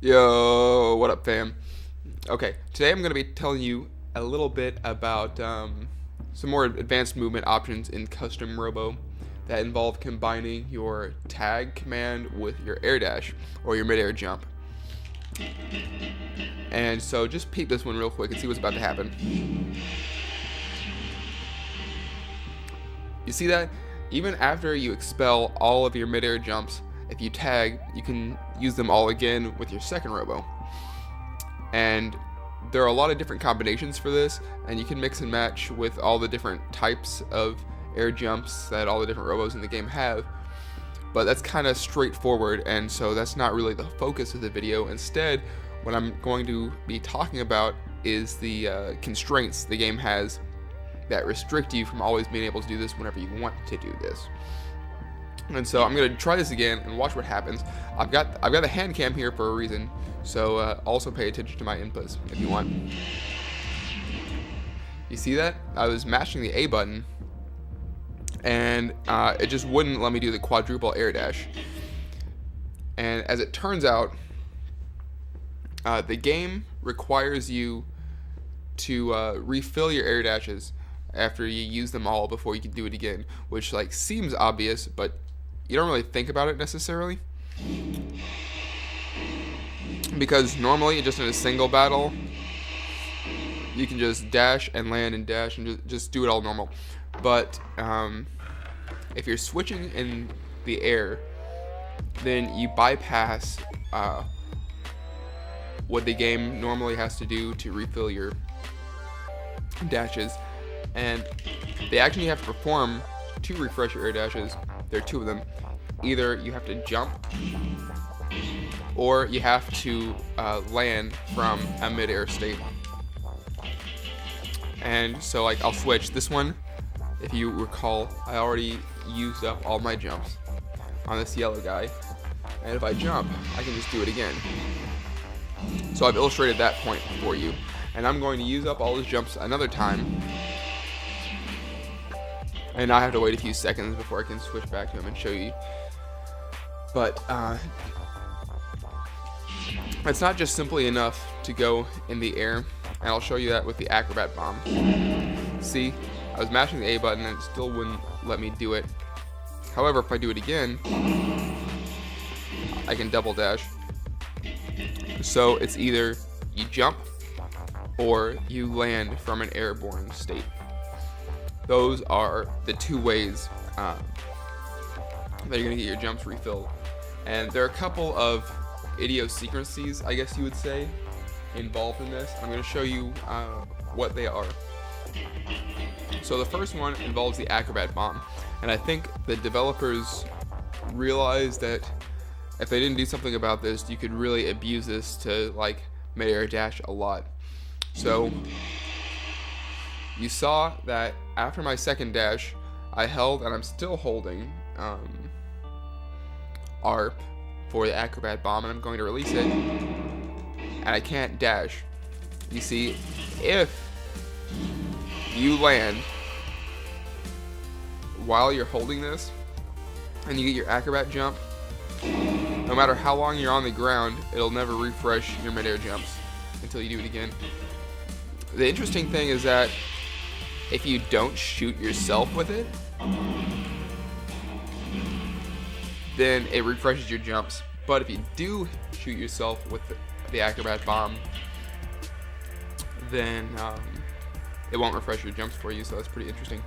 Yo, what up, fam? Okay, today I'm going to be telling you a little bit about some more advanced movement options in Custom Robo that involve combining your tag command with your air dash or your mid-air jump. And so just peep this one real quick and see what's about to happen. You see that? Even after you expel all of your mid-air jumps, if you tag, you can use them all again with your second robo. And there are a lot of different combinations for this, and you can mix and match with all the different types of air jumps that all the different robos in the game have. But that's kind of straightforward, and so that's not really the focus of the video. Instead, what I'm going to be talking about is the constraints the game has that restrict you from always being able to do this whenever you want to do this. And so I'm gonna try this again and watch what happens. I've got a hand cam here for a reason, so also pay attention to my inputs if you want. You see that? I was mashing the A button, and it just wouldn't let me do the quadruple air dash. And as it turns out, the game requires you to refill your air dashes after you use them all before you can do it again, which like seems obvious, but you don't really think about it necessarily, because normally just in a single battle you can just dash and land and dash and just do it all normal. But if you're switching in the air, then you bypass what the game normally has to do to refill your dashes, and the action you have to perform to refresh your air dashes, there are two of them. Either you have to jump, or you have to land from a mid-air state. And so like I'll switch this one. If you recall, I already used up all my jumps on this yellow guy, and if I jump, I can just do it again. So I've illustrated that point for you, and I'm going to use up all those jumps another time, and I have to wait a few seconds before I can switch back to him and show you. But it's not just simply enough to go in the air, and I'll show you that with the Acrobat Bomb. See, I was mashing the A button and it still wouldn't let me do it. However, if I do it again, I can double dash. So it's either you jump or you land from an airborne state. Those are the two ways that you're going to get your jumps refilled. And there are a couple of idiosyncrasies, I guess you would say, involved in this. I'm going to show you what they are. So the first one involves the Acrobat Bomb. And I think the developers realized that if they didn't do something about this, you could really abuse this to like mid-air dash a lot. So you saw that after my second dash, I held, and I'm still holding R for the Acrobat Bomb, and I'm going to release it, and I can't dash. You see, if you land while you're holding this and you get your Acrobat jump, no matter how long you're on the ground, it'll never refresh your mid-air jumps until you do it again. The interesting thing is that if you don't shoot yourself with it, then it refreshes your jumps. But if you do shoot yourself with the Acrobat Bomb, then it won't refresh your jumps for you, so that's pretty interesting.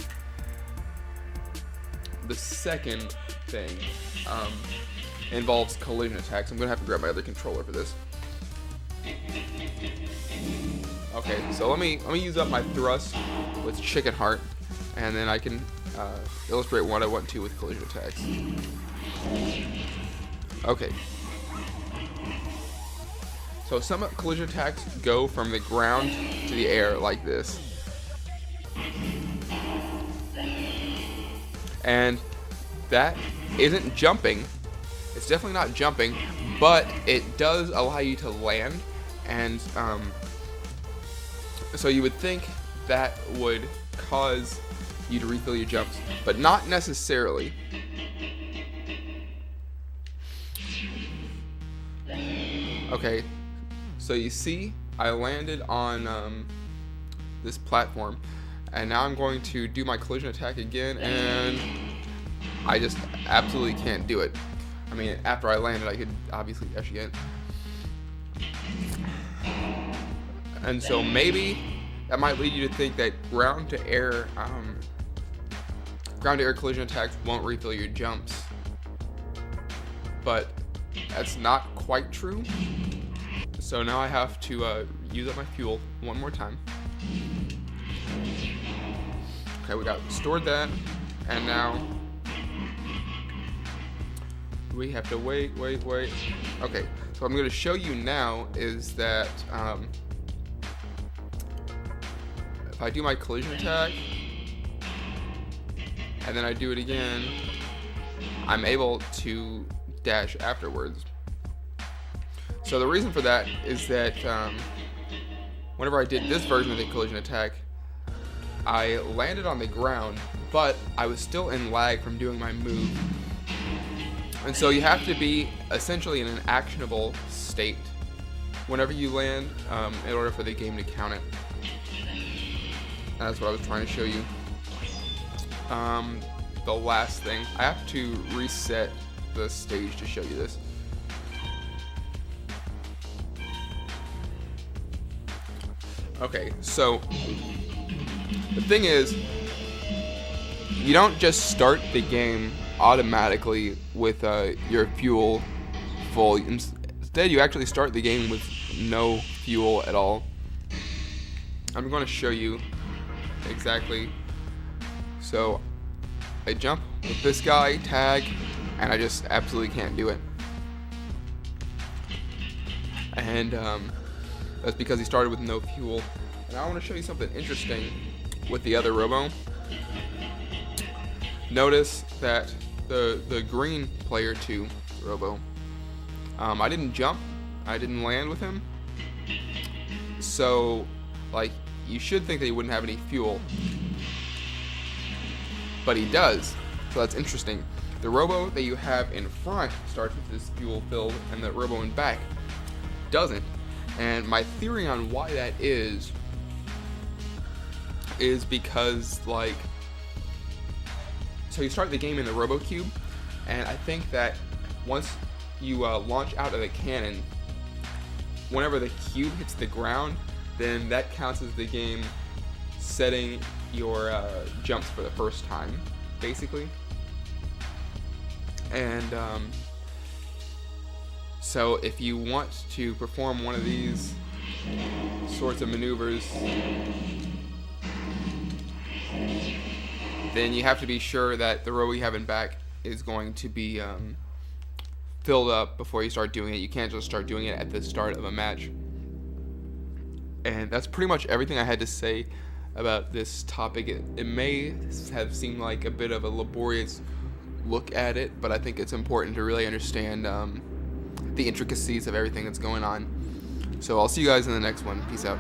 The second thing involves collision attacks. I'm gonna have to grab my other controller for this. Okay, so let me use up my thrust with Chicken Heart, and then I can illustrate what I want to with collision attacks. Okay. So some collision attacks go from the ground to the air like this. And that isn't jumping. It's definitely not jumping, but it does allow you to land, and so you would think that would cause you to refill your jumps, but not necessarily. Okay, so you see I landed on this platform, and now I'm going to do my collision attack again, and I just absolutely can't do it. I mean, after I landed, I could obviously dash again. And so maybe that might lead you to think that ground to air collision attacks won't refill your jumps, but that's not quite true. So now I have to use up my fuel one more time. Okay, we got stored that, and now we have to wait. Okay, so what I'm going to show you now is that if I do my collision attack and then I do it again, I'm able to dash afterwards. So the reason for that is that whenever I did this version of the collision attack, I landed on the ground, but I was still in lag from doing my move. And so you have to be essentially in an actionable state whenever you land in order for the game to count it. And that's what I was trying to show you. The last thing, I have to reset the stage to show you this. Okay, so the thing is, you don't just start the game automatically with your fuel full. Instead, you actually start the game with no fuel at all. I'm going to show you exactly. So I jump with this guy, tag, and I just absolutely can't do it. And that's because he started with no fuel. And I want to show you something interesting with the other Robo. Notice that the green player 2 Robo, I didn't jump, I didn't land with him. So, like, you should think that he wouldn't have any fuel, but he does. So that's interesting. The Robo that you have in front starts with this fuel filled, and the Robo in back doesn't. And my theory on why that is because, like, so you start the game in the Robo Cube, and I think that once you launch out of the cannon, whenever the cube hits the ground, then that counts as the game setting your jumps for the first time, basically. And so if you want to perform one of these sorts of maneuvers, then you have to be sure that the row you have in back is going to be filled up before you start doing it. You can't just start doing it at the start of a match. And that's pretty much everything I had to say about this topic. It may have seemed like a bit of a laborious look at it, but I think it's important to really understand the intricacies of everything that's going on. So I'll see you guys in the next one. Peace out.